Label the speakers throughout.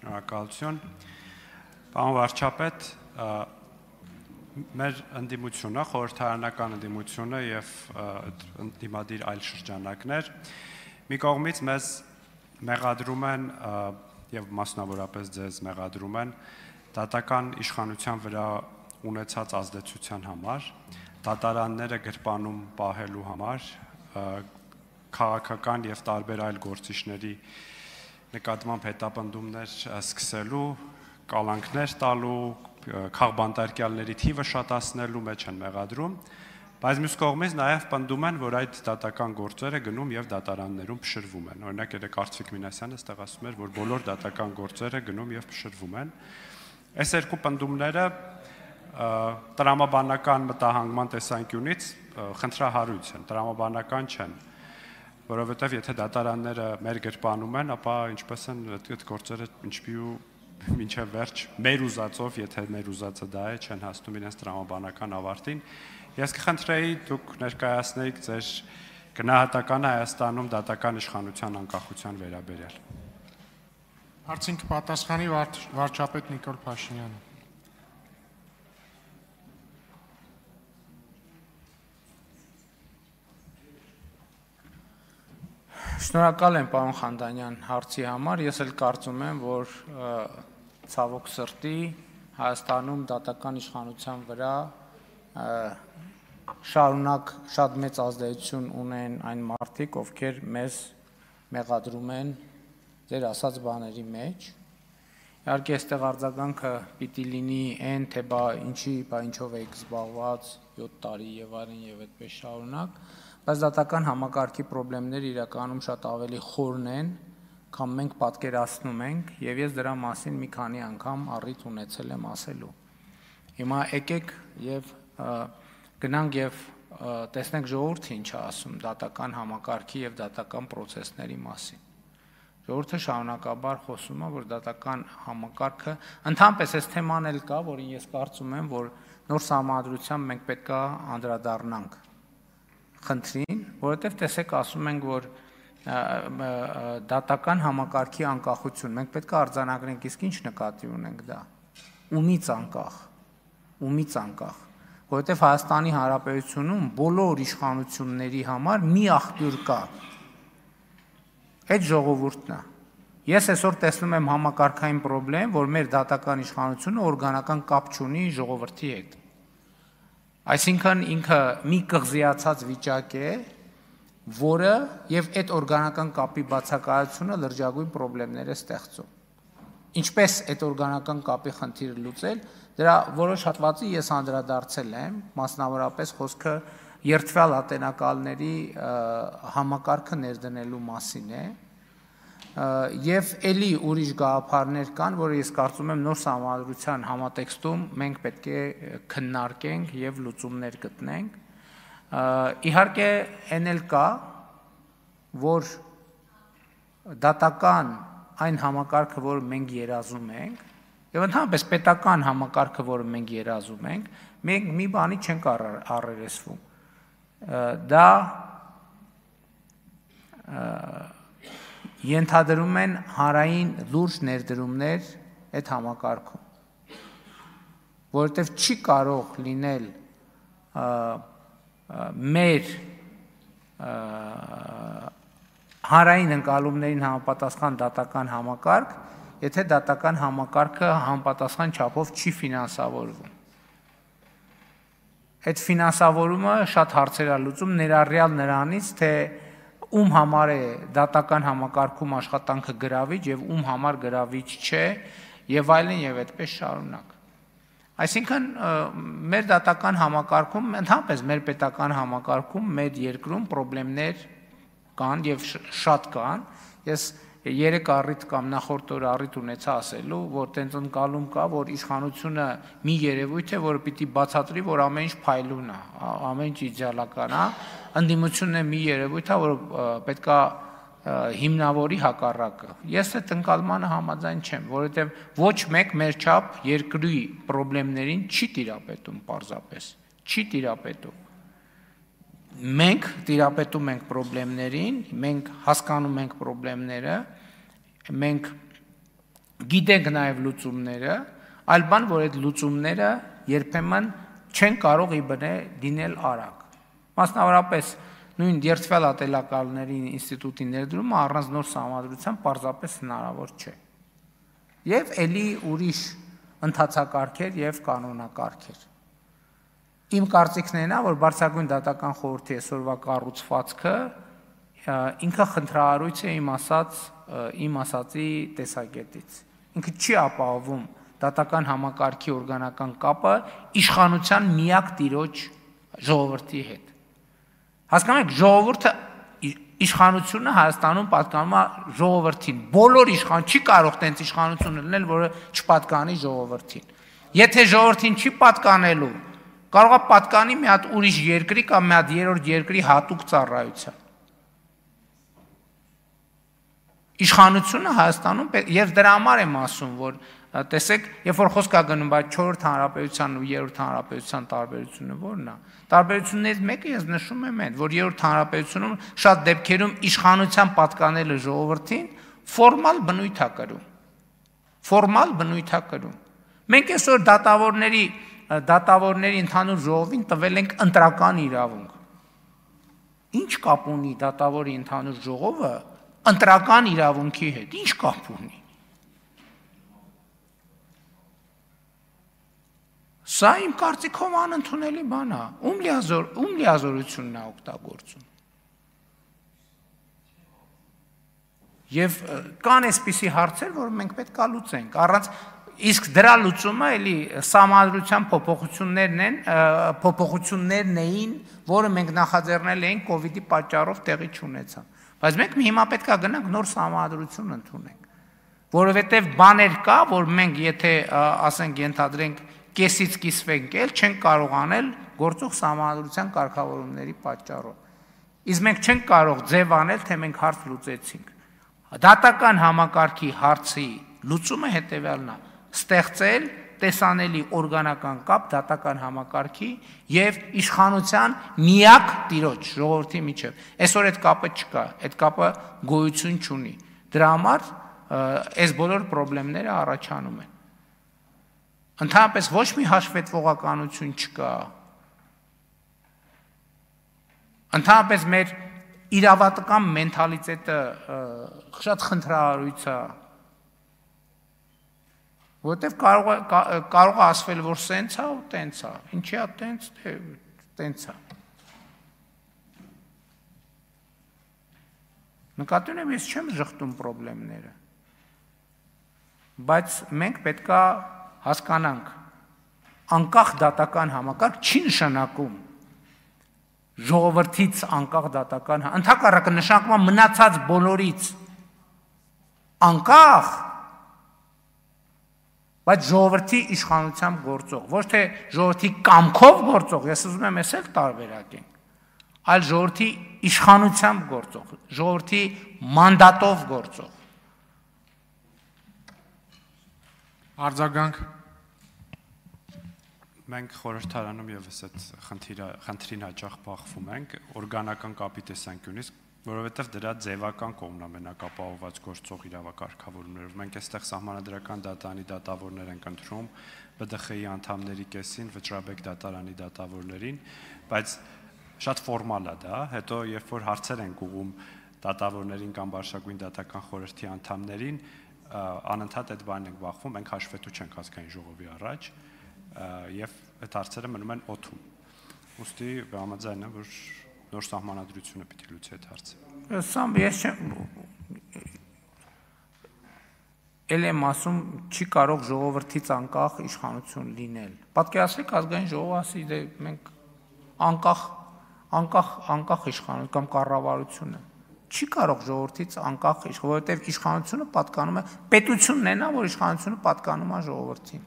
Speaker 1: Շնորհակալություն։ Պարոն վարչապետ, մեր ընդդիմությունը, խորհրդարանական ընդդիմությունը եւ ընդդիմադիր այլ շրջանակներ մի կողմից մեզ մեղադրում են եւ մասնավորապես ձեզ մեղադրում են դատական իշխանության վրա ունեցած ազդեցության համար, դատարանները գրպանում պահելու համար, քաղաքական եւ տարբեր այլ գործիչների նկատմամբ հետապնդումներ սկսելու, կալանքներ տալու, քաղբանտարկյալների թիվը շատացնելու մեջ են մեղադրում, բայց մյուս կողմից նաև պնդում են, որ այդ դատական գործերը գնում եւ դատարաններում փշրվում են։ Օրինակ երեք Արծվիկ Մինասյանը ստեղ ասում էր, որ բոլոր դատական գործերը գնում եւ փշրվում են։ Այս երկու պնդումները տրամաբանական մտահանգման տեսանկյունից խնդրահարույց են, տրամաբանական չեն, որովհետեւ եթե դատարանները մեր գրպանում են, ապա ինչպես են այդ գործերը ինչպիսի մինչև վերջ մեր ուզածով, եթե մեր ուզածը դա է, չեն հասնում իրենց տրամաբանական ավարտին։ Ես կխնդրեի դուք ներկայացնեիք ձեր գնահատականը Հայաստանում դատական իշխանության անկախության վերաբերյալ։
Speaker 2: Հարցին կպատասխանի վարչապետ Նիկոլ Փաշինյանը։
Speaker 3: Շնորհակալ եմ պարոն Խանդանյան հարցի համար, ես էլ կարծում եմ, որ ցավոք սրտի Հայաստանում դատական իշխանության վրա շարունակ շատ մեծ ազդեցություն ունեն այն մարդիկ, ովքեր մեզ մեղադրում են ձեր ասած բաների մեջ։ Իհարկե այստեղ արձագանքը պիտի լինի այն, թե ինչով եք զբաղված 7 տարի եւ այլն եւ այդպես շարունակ, բայց դատական համակարգի խնդիրները իրականում շատ ավելի խորն են, քան մենք պատկերացնում ենք, եւ ես դրա մասին մի քանի անգամ առիթ ունեցել եմ ասելու։ Հիմա եկեք եւ գնանք եւ տեսնենք ժողովուրդը ինչ է ասում դատական համակարգի եւ դատական process-ների մասին։ Ժողովուրդը շարունակաբար խոսում է, որ դատական համակարգը ընդհանրապես այս թեման էլ կա, որին ես կարծում եմ, որ նոր սահմանադրությամբ մենք պետք է անդրադառնանք խնդրին, որովհետև տեսեք ասում ենք, որ դատական համակարգի անկախություն, մենք պետք է արձանագրենք, իսկ ինչ նկատի ունենք դա, ումից անկախ, որովհետև Հայաստանի Հանրապետությունում բոլոր իշխանությունների համար մի աղբյուր կա, այդ ժողովուրդն է։ Ես այսօր տեսնում եմ համակարգային խնդրեմ, որ մեր դատական իշխանությունը օրգանական կապ չունի ժողովրդի հետ։ Այսինքն ինքը մի կղզիացած վիճակ է, որը եւ այդ օրգանական կապի բացակայությունը լրջագույն խնդիրներ է ստեղծում։ Ինչպես այդ օրգանական կապի խնդիրը լուծել, դրա որոշ հատվածի ես անդրադարձել եմ, մասնավորապես խոսքը երթվյալ ատենակալների համակարգը ներդնելու մասին է, եւ ելի ուրիշ գաղափարներ կան, որ ես կարծում եմ նոր սահմանադրության համատեքստում մենք պետք է քննարկենք եւ լուծումներ գտնենք։ Իհարկե այն էլ կա, որ դատական այն համակարգը, որ մենք երազում ենք, եւ ընդհանրապես պետական համակարգը, որ մենք երազում ենք, մենք մի բանի չենք առերեսվում։ Դա ենթադրում են հանրային լուրջ ներդրումներ այդ համակարգում, որովհետև չի կարող լինել մեր հանրային ընկալումներին համապատասխան դատական համակարգ, եթե դատական համակարգը համապատասխան չափով չի ֆինանսավորվում։ Այդ ֆինանսավորումը շատ հարցեր է լուծում, ներառյալ նրանից, թե ում համար է դատական համակարգում աշխատանքը գրավիչ եւ ում համար գրավիչ չէ եւ այլն եւ այդպես շարունակ։ Այսինքն մեր դատական համակարգում, ընդհանրապես մեր պետական համակարգում, մեր երկրում խնդիրներ կան եւ շատ կան։ Ես երեք առիթ կամ նախորդ օր առիթ ունեցա ասելու, որ տենց ընկալում կա, որ իշխանությունը մի երևույթ է, որը պիտի բացատրի, որ ամեն ինչ փայլուն է, ամեն ինչ իդեալական է, ընդդիմությունն է մի երևույթ է, որ պետքա հիմնավորի հակառակը։ Ես այդ ընկալմանը համաձայն չեմ, որովհետև ոչ մեկ մեր չափ երկրի խնդիրներին չի տիրապետում պարզապես, չի տիրապետում։ Մենք տիրապետում ենք խնդիրներին, մենք հասկանում ենք խնդիրները, մենք գիտենք նաև լուծումները, այլ բան, որ այդ լուծումները երբեմն չեն կարող իբնե դինել արագ։ Մասնավորապես նույն երթվյալ ատելակալների ինստիտուտի ներդրումը առանց նոր սահմանադրության պարզապես հնարավոր չէ։ Եվ ելի ուրիշ ընթացակարգեր եւ կանոնակարգեր։ Իմ կարծիքն է, որ Բարձրագույն դատական խորհրդի այսօրվա կառուցվածքը ինքը խնդրահարույց է իմ ասածի տեսակետից։ Ինքը չի ապահովում դատական համակարգի օրգանական կապը իշխանության միակ տիրոջ ժողովրդի հետ։ Հասկանում եք, ժողովուրդը իշխանությունը Հայաստանում պատկանում է ժողովրդին։ Բոլոր իշխան չի կարող տենց իշխանություն լինել, որը չպատկանի ժողովրդին։ Եթե ժողովրդին չի պատկանելու, կարող է պատկանի մի հատ ուրիշ երկրի կամ մի հատ երրորդ երկրի հատուկ ծառայության։ Իշխանությունը Հայաստանում եւ դրա համար եմ ասում, որ տեսեք, երբ որ խոսք է գնում այդ 4-րդ հանրապետության ու 3-րդ հանրապետության տարբերությունը ո՞րն է։ Տարբերություններից մեկը ես նշում եմ այն, որ 3-րդ հանրապետությունում շատ դեպքերում իշխանության պատկանելը ժողովրդին ֆորմալ բնույթ է կրում։ Ֆորմալ բնույթ է կրում։ Մենք այսօր դատավորների ընդհանուր ժողովին տվել ենք ընտրական իրավունք։ Ինչ կապ ունի դատավորի ընդհանուր ժողովը ընտրական իրավունքի հետ, ինչ կապ ունի։ Սա իմ կարծիքով անընդունելի բան է, ում լիազորությունն է օգտագործում։ Եվ կան այսպիսի հարցեր, որ մենք պետք է լուծենք, առանց իսկ դրա լուծումը էլի սահմանադրության փոփոխություններն էին, որը մենք նախաձեռնել էինք կոവിഡ്ի պատճառով տեղի չունեցան։ Բայց մենք հիմա պետք է գնանք նոր սահմանադրություն ընդունենք, որովհետև բաներ կա, որ մենք եթե ասենք ենթադրենք կեսից կիսվենք էլ չենք կարող անել գործող սահմանադրության կարգավորումների պատճառով։ Իսկ մենք չենք կարող ձև անել, թե մենք հարց լուծեցինք։ Դատական համակարգի հարցի լուծումը հետևյալն է՝ ստեղծել տեսանելի օրգանական կապ դատական համակարգի եւ իշխանության միակ տիրոջ ժողովրդի միջեւ։ Այսօր այդ կապը չկա, այդ կապը գոյություն չունի։ Դրա համար այս բոլոր խնդիրները առաջանում են։ Ընդհանրապես ոչ մի հաշվետվողականություն չկա։ Ընդհանրապես մեր իրավատական մենթալիտետը շատ խնդրահարույց է, որտեվ կարող է ասվել, որ սենց է ու տենց է։ Ինչի է տենց, թե տենց է։ Նկատի ունեմ, ես չեմ ժխտում խնդիրները, բայց մենք պետք է հասկանանք, անկախ դատական համակարգ չի նշանակում ժողովրդից անկախ դատական, ընդհակառակը նշանակում է մնացած բոլորից անկախ, բայց ժողովրդի իշխանությամբ գործող, ոչ թե ժողովրդի կամքով գործող, ես ուզում եմ ես էլ տարբերակենք, այլ ժողովրդի իշխանությամբ գործող, ժողովրդի մանդատով գործող։
Speaker 2: Արձագանք։
Speaker 1: Մենք խորհրդարանում եւս այդ խնդրին հաճախ բախվում ենք օրգանական կապի տեսանկյունից, որովհետև դրա ձևական կողմն ամենակապահովված գործող իրավակարգավորումներով։ Մենք այստեղ սահմանադրական դատարանի դատավորներ ենք ընտրում, ԲԴԽ-ի անդամների կեսին, Վճռաբեկ դատարանի դատավորներին, բայց շատ ֆորմալ է դա, հետո երբ որ հարցեր ենք ուղղում դատավորներին կամ Բարձրագույն դատական խորհրդի անդամներին, անընդհատ այդ բանն ենք բախվում, մենք հաշվետու չենք ազգային ժողովի առաջ եւ այդ հարցերը մնում են օդում։ Ուստի համաձայն եմ, որ նոր սահմանադրությունը պիտի լուծի այդ հարցը։
Speaker 3: Սամ ես չեմ էլ եմ ասում, չի կարող ժողովրդից անկախ իշխանություն լինել։ Պատկերացրեք ազգային ժողովը ասի, դե մենք անկախ իշխանություն կամ կառավարությունը չի կարող ժողովրդից անկախ իշխանություն, որովհետև իշխանությունը պատկանում է պետությունն է նա, որ իշխանությունը պատկանում է ժողովրդին։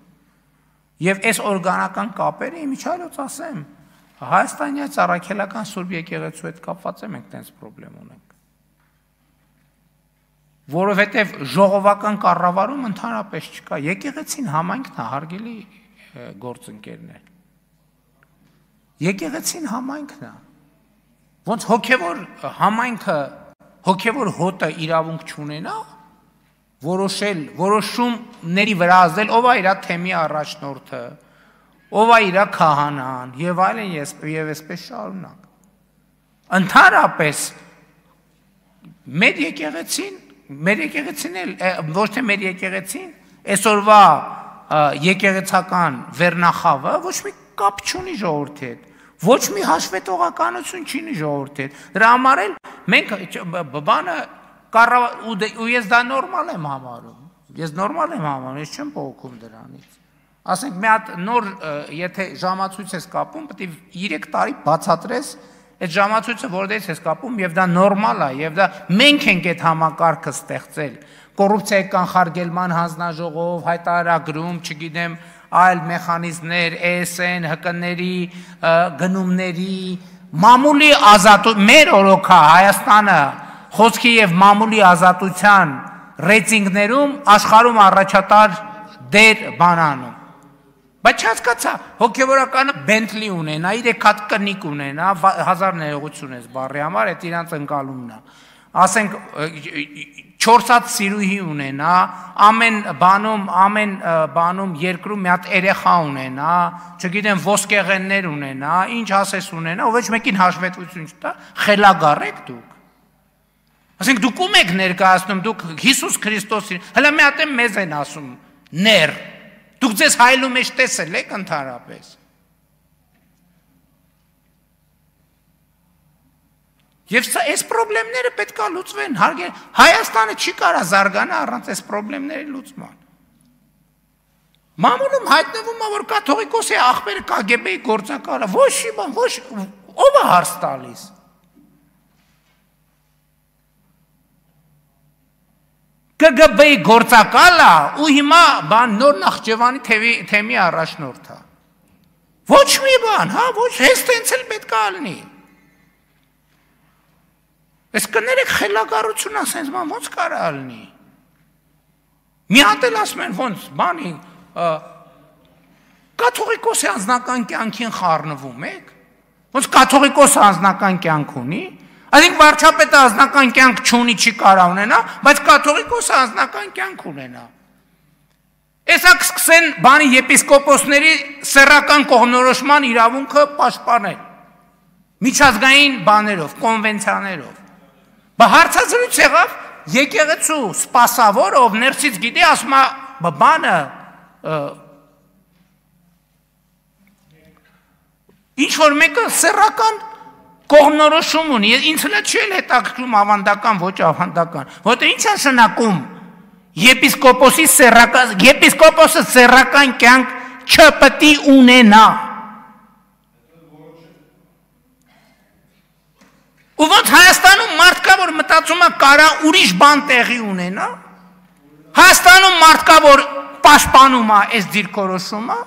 Speaker 3: Եվ այս օրգանական կապերը իմիջիայլոց ասեմ, Հայաստանի առաքելական Սուրբ եկեղեցու հետ կապված է մենք տենց խնդրեմ ունենք։ Որովհետև ժողովական կառավարում ընդհանրապես չկա, եկեղեցին համայնքն է, հարգելի գործընկերներ։ Եկեղեցին համայնքն է։ Ոնց հոգևոր համայնքը, հոգևոր հոտը իրավունք չունենա, որոշումների վրա ազդել, ով է իր թեմի առաջնորդը, ով է իր քահանան, եւ այլն եւ այսպես շարունակ։ Ընդհանրապես մեր եկեղեցին էլ ոչ թե մեր եկեղեցին, այսօրվա եկեղեցական վերնախավը ոչ մի կապ չունի ժողովրդի հետ, ոչ մի հաշվետվողականություն չունի ժողովրդի հետ։ Դրա համար էլ մենք բանը ու ես դա նորմալ եմ համարում։ Ես չեմ փոխում դրանից։ Ասենք մի հատ նոր, եթե ժամացույց ես կապում, պետք է 3 տարի բացատրես այդ ժամացույցը որտեղից ես կապում, եւ դա նորմալ է, եւ դա մենք ենք այդ համակարգը ստեղծել։ Կոռուպցիայի կանխարգելման հանձնաժողով, հայտարարագրում, չգիտեմ, այլ մեխանիզմներ, ESN, ՀԿ-ների գնումների, մամուլի ազատություն, մեր օրոքա Հայաստանը խոսքի եւ մամուլի ազատության ռեյտինգներում աշխարհում առաջատար դեր բանանում։ Բայց չհասկացա, հոգևորականը Bentley ունենա, 3 հատ կնիկ ունենա, 1000 ներողություն ես բառի համար, այդ իրանց ընկալումն է։ Ասենք 4 հատ սիրուհի ունենա, ամեն բանում երկրում մի հատ երեխա ունենա, չգիտեմ, ոսկեղեններ ունենա, ինչ ասես ունենա, ով ոչ մեկին հաշվետվություն չտա, խելագար եք դուք։ Ասենք դուք ում եք ներկայացնում, դուք Հիսուս Քրիստոսին, հələ մի հատ մեզ են ասում, ներ։ Դուք ձեզ հայլու մեջ տեսել եք ընդհանրապես։ Եվ սա այս խնդիրները պետք է լուծվեն, Հայաստանը չի կարող զարգանալ առանց այս խնդիրների լուծման։ Մամուլում հայտնվում է, որ կաթողիկոսի աղբերը KGB-ի գործակալը, ոչ մի բան, ոչ ով է հարց տալիս։ KGB-ի գործակալը ու հիմա նոր Նախճեվանի թեմի առաջնորդ է։ Ոչ մի բան, հա, ոչ հենց տենց էլ պետք է լինի։ Այս կներեք խելագարություն ասենց ման ոնց կարա լինի։ Մի հատ էլ ասում են ոնց բանի կաթողիկոսի անձնական կյանքին խառնվում եք։ Ոնց կաթողիկոսը անձնական կյանք ունի։ Այսինքն վարչապետը անձնական կյանք չունի, չի կարող ունենա, բայց կաթողիկոսը անձնական կյանք ունենա։ Էսա կսկսեն բանի եպիսկոպոսների սեռական կողմնորոշման իրավունքը պաշտպանել։ Միջազգային բաներով, կոնվենցիաներով։ Բա հարցազրույց եղավ եկեղեցու սպասավոր, ով ներսից գիտի, ասում է բանը ինչ որ մեկը սեռական կողմնորոշում ունի, ինձ հլա չի էլ հետաքրքրում ավանդական, ոչ ավանդական, որտեղ ինչ է շնակում եպիսկոպոսը սեռական կյանք չպետք է ունենա։ Ու ոնց Հայաստանում մարդ կա, որ մտածում է կարա ուրիշ բան տեղի ունենա, Հայաստանում մարդ կա, որ պաշտպանում է այս դիրքորոշումը,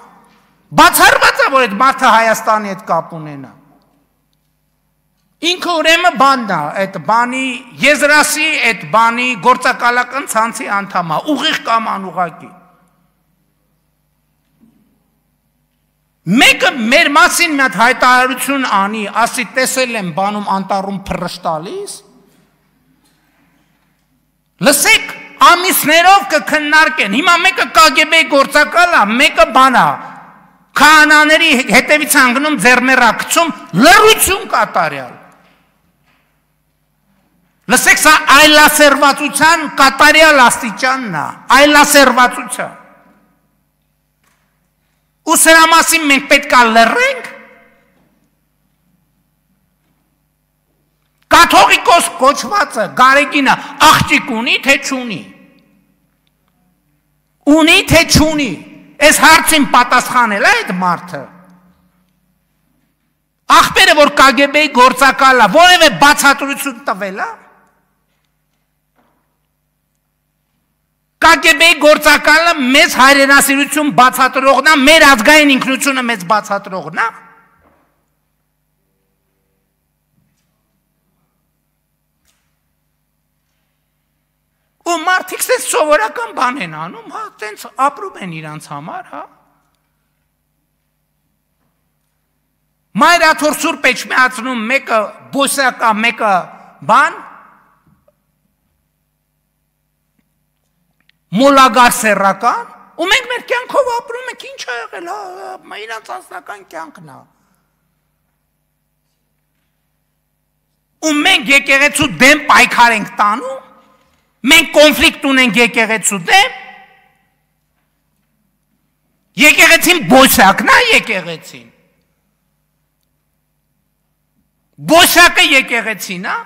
Speaker 3: բացառված է, որ այդ մարդը Հայաստանի հետ կապ ունենա։ Ինքը ուրեմն բանն է, այդ բանի եզրասի, այդ բանի գործակալական ցանցի անդամ է, ուղիղ կամ անուղղակի։ Մեկը մեր մասին մի հատ հայտարարություն անի, ասի տեսել եմ բանում անտառում փռշտալիս։ Լսեք, ամիսներով կքննարկեն։ Հիմա մեկը KGB-ի գործակալ է, մեկը բան է, քահանաների հետևից հանգնում ձեռներակցում, լռություն կատարյալ։ Լսեք, սա այլասերվածության կատարյալ աստիճանն է, այլասերվածության։ Ու սրա մասին մենք պետք է լռենք։ Կաթողիկոս կոչվածը Գարեգինը աղջիկ ունի, թե չունի։ Ունի, թե չունի։ Այս հարցին պատասխանել է այդ մարդը։ Աղբերը, որ KGB-ի գործակալ է, որևէ բացատրություն տվել է։ KGB-ի գործակալը մեզ հայրենասիրություն բացատրողն է, մեր ազգային ինքնությունը մեզ բացատրողն է։ Ու մարդիկ սենց սովորական բան են անում, հա, սենց ապրում են իրանց համար, հա։ Մայրաթոր սուրբ էջմիածնում մեկը բոսյակա, մեկը բան, մոլագար սեռական, ու մենք մեր կյանքով ապրում ենք, ինչ ա եղել, իրանց անձնական կյանքն է։ Ու մենք եկեղեցու դեմ պայքար ենք տանում, մենք կոնֆլիկտ ունենք եկեղեցու դեմ, եկեղեցին բոսակն է եկեղեցին, բոսակը եկեղեցին է,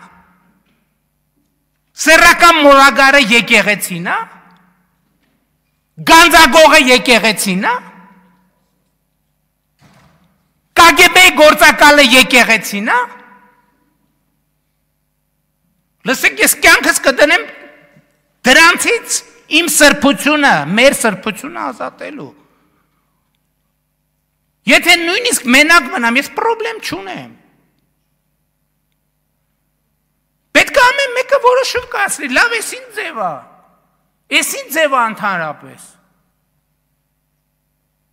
Speaker 3: սեռական մոլագարը եկեղեցին է, գանձագողը եկեղեցին է, կագեբեի գործակալը եկեղեցին է, լսեք, ես կյանքս կդնեմ դրանցից իմ սրբությունը, մեր սրբությունը ազատելու։ Եթե նույնիսկ մենակ մնամ, ես պրոբլեմ չունեմ։ Պետք է ամեն մեկը որոշում կայացնի, լավ, ես ինչ ձև է, ես ինչ ձև է ընդհանրապես։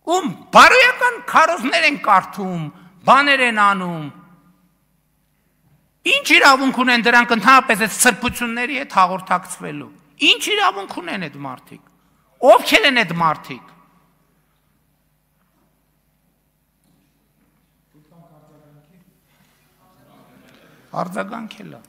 Speaker 3: Ում բարոյական քարոզներ են կարդում, բաներ են անում, ինչ իրավունք ունեն դրանք ընդհանրապես այդ սրբությունների հետ հաղորդակցվելու։ Ինչ իրավունք ունեն այդ մարդիկ։ Ովքեր են այդ մարդիկ։ Արձագանք էլ է։